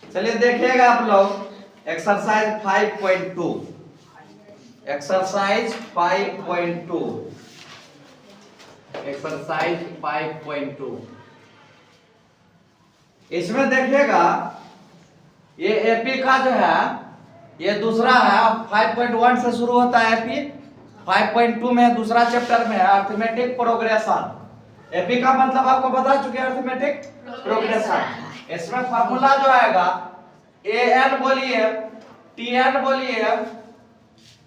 चलिए देखिएगा आप लोग एक्सरसाइज 5.2। एक्सरसाइज 5.2 एक्सरसाइज 5.2 इसमें देखिएगा ये एपी का जो है ये दूसरा है। 5.1 से शुरू होता है एपी, 5.2 में दूसरा चैप्टर में है अर्थमेटिक प्रोग्रेशन। एपी का मतलब आपको बता चुके हैं अर्थमेटिक प्रोग्रेशन। इसमें फार्मूला जो आएगा an बोलिए, tn बोलिए,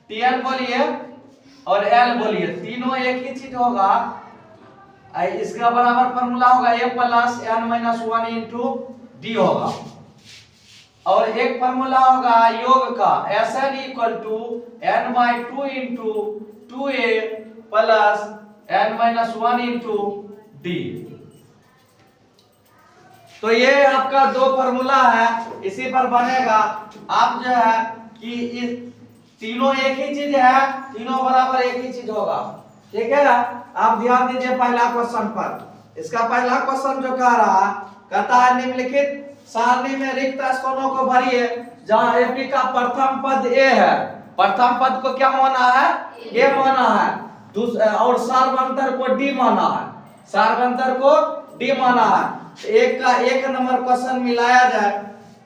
tn बोलिए और l बोलिए, तीनों एक ही चीज होगा। इसका बराबर फार्मूला होगा a plus n minus 1 into d होगा। और एक फार्मूला होगा योग का Sn equal to n by 2 into 2a plus n minus 1 into d. तो ये आपका दो फार्मूला है, इसी पर बनेगा। आप जो है कि इस तीनों एक ही चीज है, तीनों बराबर एक ही चीज होगा। ठीक है, आप ध्यान दीजिए पहला क्वेश्चन पर। इसका पहला क्वेश्चन जो कह रहा कहता है निम्नलिखित सारणी में रिक्त स्थानों को भरिए जहां एपी का प्रथम पद ए है। प्रथम पद को क्या माना है? ए माना है। और सार्वंतर को डी माना है। सार्वंतर को डी माना है। एक का एक नंबर क्वेश्चन मिलाया जाए।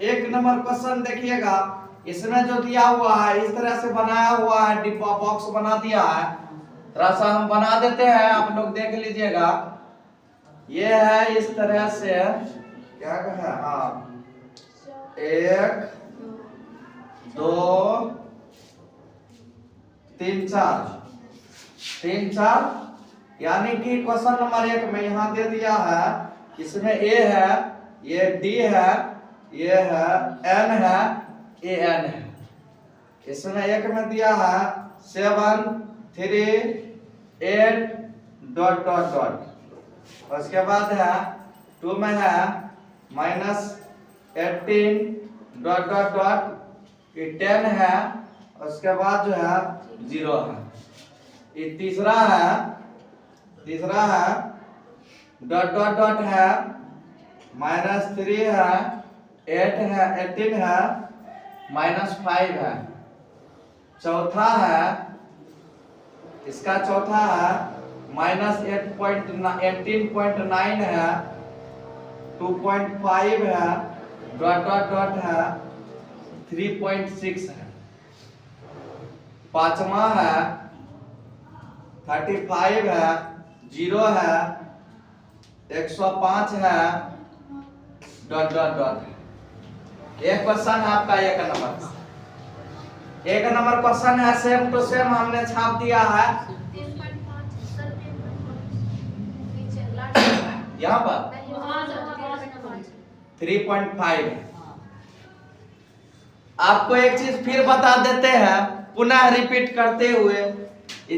एक नंबर क्वेश्चन देखिएगा, इसमें जो दिया हुआ है इस तरह से बनाया हुआ है, डिब्बा बॉक्स बना दिया है। थोड़ा सा हम बना देते हैं, आप लोग देख लीजिएगा। ये है इस तरह से, क्या है, हाँ, 1 2 3 4 यानी कि क्वेश्चन नंबर 1 में यहाँ दे दिया है, इसमें ए है, ये डी है, ये है एन है, ए एन है। इसमें एक में दिया है 7 3 8 डॉट डॉट डॉट। उसके बाद है 2 में है -18 डॉट डॉट डॉट, ये 10 है। उसके बाद जो है 0 है। ये तीसरा है डॉट डॉट डॉट है, -3 है, 8 है, 18 है, -5 है। चौथा है, इसका चौथा है -18.9 है, 2.5 है, डॉट डॉट डॉट है, 3.6 है। पांचवा है 35 है, 0 है, 105 है, डॉट डॉट डॉट। एक क्वेश्चन है आपका एक नंबर क्वेश्चन है, सेम टू सेम हमने छाप दिया है यहाँ पर 3.5। आपको एक चीज फिर बता देते हैं, पुनः रिपीट करते हुए।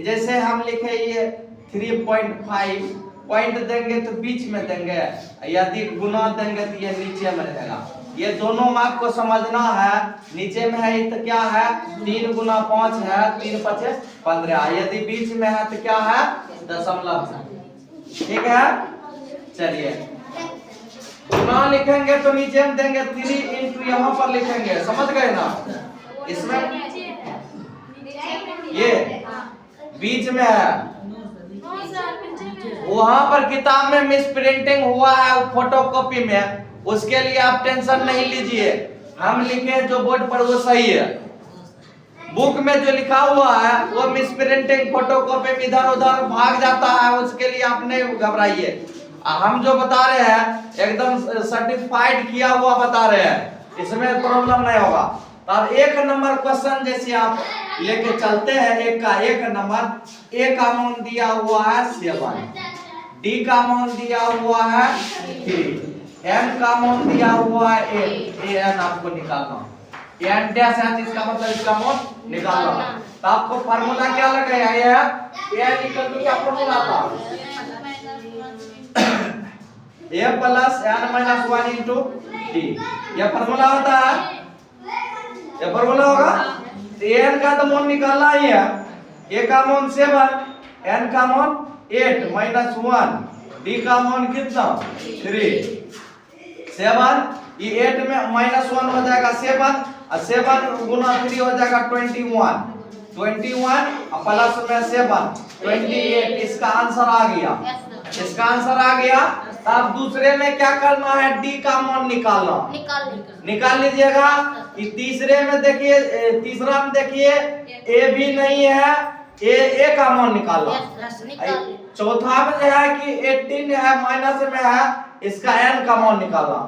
जैसे हम लिखे ये 3.5, पॉइंट देंगे तो बीच में देंगे, यदि गुना देंगे तो ये नीचे में रहेगा। ये दोनों में आपको समझना है। नीचे में है तो क्या है, 3 गुना 5 है, 3 5 15। यदि बीच में है तो क्या है, दशमलव है। ठीक है, चलिए गुना लिखेंगे तो नीचे में देंगे 3 इंटू यहाँ पर लिखेंगे, समझ गए ना। इसमें ये बीच में है, वहां पर किताब में मिस प्रिंटिंग हुआ है फोटोकॉपी में, उसके लिए आप टेंशन नहीं लीजिए। हम लिखे जो बोर्ड पर वो सही है। बुक में जो लिखा हुआ है वो मिस प्रिंटिंग फोटोकॉपी में इधर उधर भाग जाता है, उसके लिए आप नहीं घबराइए। हम जो बता रहे हैं एकदम सर्टिफाइड किया हुआ बता रहे हैं, इसमें प्रॉब्लम नहीं होगा। अब एक नंबर क्वेश्चन जैसे आप लेके चलते हैं, एक का एक नंबर। ए का मान दिया हुआ है 7, डी का मान दिया हुआ है 3, एन का मान दिया हुआ है 8। ए एन आपको निकालना, एन डैश है इसका मतलब इसका मान निकालना। तो आपको फार्मूला क्या लगाया है, एन इक्वल टू क्या फार्मूला था, a plus n minus 1 into d. यह फार्मूला होता है, यह फार्मूला होगा। एन का तो मान निकालना ही है। ए का मान 7, एन का मान 8 माइनस 1 डी का मान कितना 3 7 ये 8 में -1 हो जाएगा 7 और 7 गुना 3 हो जाएगा 21 और प्लस में 7 28 इसका आंसर आ गया। इसका आंसर आ गया। अब दूसरे में क्या करना है डी का मान निकालना निकाल लीजिएगा। तीसरे में देखिए तीसरा में देखिए ए भी नहीं है ए का मान निकालना। चौथा में जो है कि 18 है माइनस में है इसका n का मान निकालना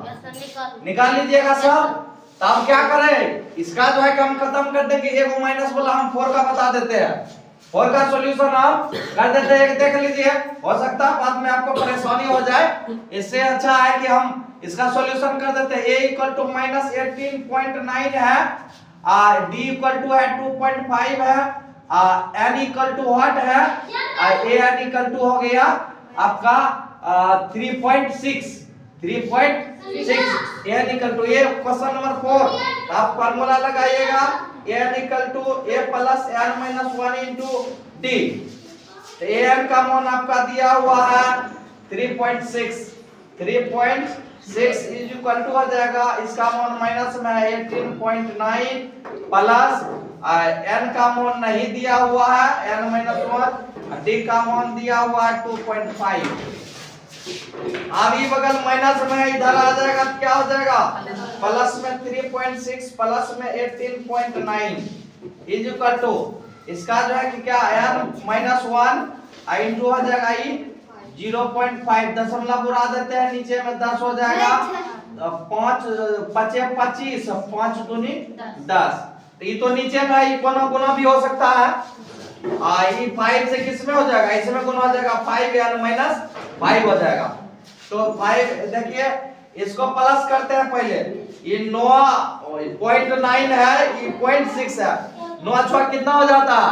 निकाल लीजिएगा सब। तब क्या करें इसका जो है कि हम खत्म कर देंगे एगो माइनस वाला हम 4 का बता देते हैं 4 का सॉल्यूशन हम कर देते हैं। देख लीजिए हो सकता है बाद में आपको परेशानी हो जाए इससे अच्छा है कि हम इसका सॉल्यूशन कर देते हैं। a = -18.9 है d = है 2.5 है n = व्हाट है an = हो गया आपका 3.6 n = ये क्वेश्चन नंबर 4 आप फार्मूला लगाइएगा n = a + n - 1 * d। तो an का मान आपका दिया हुआ है 3.6 हो जाएगा इसका मान माइनस में है 18.9 प्लस n का मान नहीं दिया हुआ है n - 1 d का मान दिया हुआ है 2.5। अब ये बगल माइनस में इधर आ जाएगा तो क्या हो जाएगा प्लस में 3.6 प्लस में 18.9 इसका जो है कि क्या n - 1 इंटू हो जाएगा ये 0.5 दशमलव उड़ा देते हैं नीचे में 10 हो जाएगा 5 5 25 5 दूनी 10। तो ये तो नीचे में ये गुना भी हो सकता है ये 5 से किस में हो जाएगा इसमें गुना हो जाएगा 5n - 5 हो जाएगा। तो 5 देखिए इसको प्लस करते हैं पहले ये 9.9 है ये 0.6 है 9 छुआ कितना हो जाता है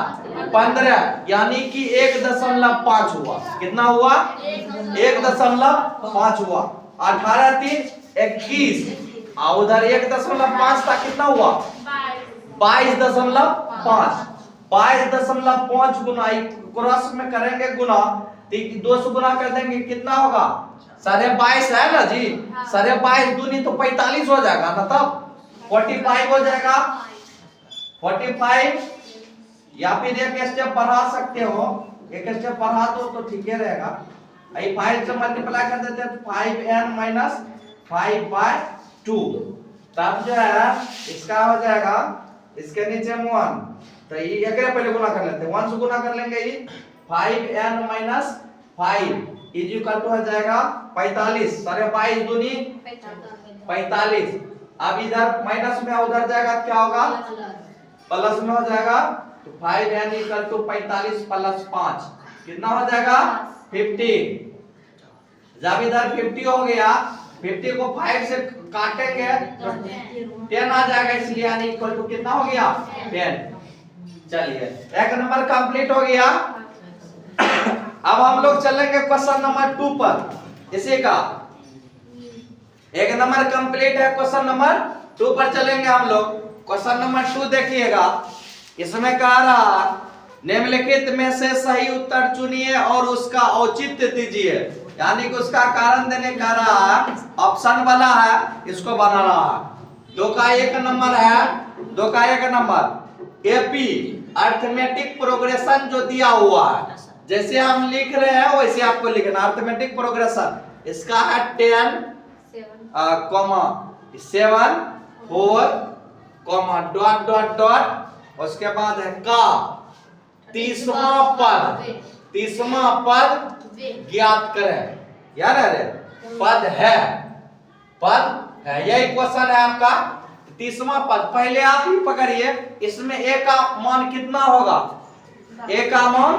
15 यानी कि 1.5 हुआ। कितना हुआ 1.5 हुआ 18 3 21 और उधर 1.5 था कितना हुआ 22.5 22.5 गुना क्रॉस में करेंगे गुना 2 से गुना कर देंगे कितना होगा 22.5 है ना जी 22.5 दूनी तो 45 हो जाएगा ना तब 45 हो जाएगा 45 या फिर एक स्टेप बढ़ा सकते हो एक स्टेप बढ़ा दो तो ठीक है रहेगा। 5 से मल्टीप्लाई कर देते हैं तो 5n - 5/2 तब जो है इसका हो जाएगा इसके नीचे 1 तो ये एक पहले गुना कर लेते हैं 1 से गुना कर लेंगे ये 5n - 5 = हो जाएगा 45 22 दूनी 45। अब इधर माइनस में उधर जाएगा क्या होगा प्लस में हो जाएगा तो 5n = 45 प्लस 5 कितना हो जाएगा 50। जब इधर 50 हो गया 50 को 5 से काटेंगे तो 10 आ जाएगा इसलिए यानी इक्वल टू कितना हो गया 10। चलिए एक नंबर कंप्लीट हो गया। अब हम लोग चलेंगे क्वेश्चन नंबर 2 पर। इसी का एक नंबर कंप्लीट है क्वेश्चन नंबर 2 पर चलेंगे हम लोग। क्वेश्चन नंबर 2 देखिएगा इसमें कह रहा निम्नलिखित में से सही उत्तर चुनिए और उसका औचित्य दीजिए यानी कि उसका कारण देने का रहा ऑप्शन वाला है इसको बनाना है। 2 का 1 नंबर है 2 का 1 नंबर एपी अरिथमेटिक प्रोग्रेशन जो दिया हुआ है जैसे हम लिख रहे हैं वैसे आपको लिखना अरिथमेटिक प्रोग्रेशन इसका है 10 7 4 डॉट डॉट डॉट उसके बाद है का 30वां पद ज्ञात करें यार अरे पद है यही क्वेश्चन है आपका 30वां पद। पहले आप ही पकड़िए इसमें a का मान कितना होगा a का मान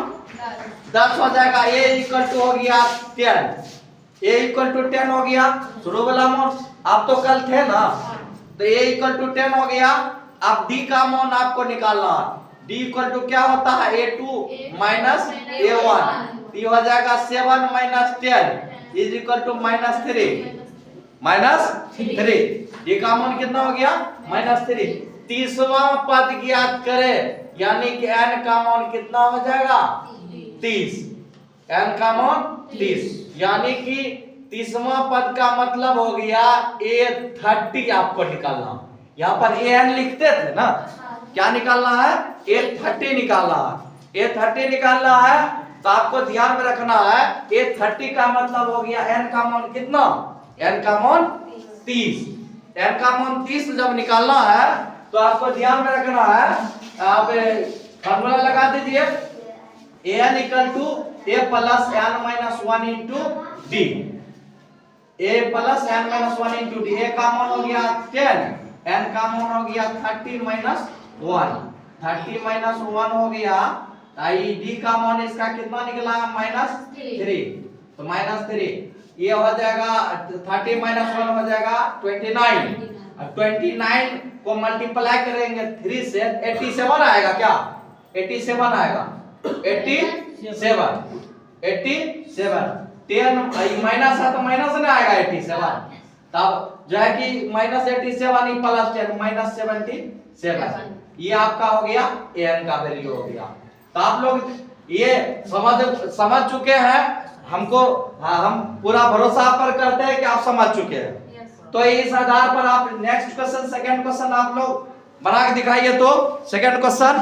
10 हो जाएगा a = हो गया 10 a = 10 हो गया शुरू वाला मान आप तो कल थे ना तो a = 10 हो गया। अब d का मान आपको निकालना है d = क्या होता है a2 - a1 ये हो जाएगा 7 - 10 = -3 d का मान कितना हो गया -3। 30वां पद ज्ञात करें यानी कि n का मान कितना हो जाएगा 30 n कॉमन 30, यानी कि 30वां पद का मतलब हो गया A30 आपको निकालना। यहाँ पर an लिखते थे ना, क्या निकालना है? A30 निकालना है। A30 निकालना है तो आपको ध्यान में रखना है A30 का मतलब हो गया n कॉमन कितना? n common 30। n कॉमन 30 जब निकालना है तो आपको ध्यान में रखना है, आप फॉर्मूला लगा दीजिए an equal to a plus n minus 1 into d। a plus n minus 1 into d। a common हो गया 10, n कॉमन हो गया 30 माइनस 1, 30 माइनस 1 हो गया, d कॉमन इसका कितना निकला? माइनस 3, तो माइनस 3 ये हो जाएगा 30 माइनस 1 हो जाएगा 29, और 29 को मल्टीप्लाई करेंगे 3 से 87 आएगा। क्या 87 आएगा? 87 10 माइनस है तो माइनस ना आएगा 87, तब जो है कि माइनस 87 ही प्लस 10 माइनस 77, ये आपका हो गया an का वैल्यू हो गया। तो आप लोग ये समझ चुके हैं, हमको हम पूरा भरोसा पर करते हैं कि आप समझ चुके हैं। तो इस आधार पर आप नेक्स्ट क्वेश्चन, सेकंड क्वेश्चन आप लोग बना के दिखाइए। तो सेकंड क्वेश्चन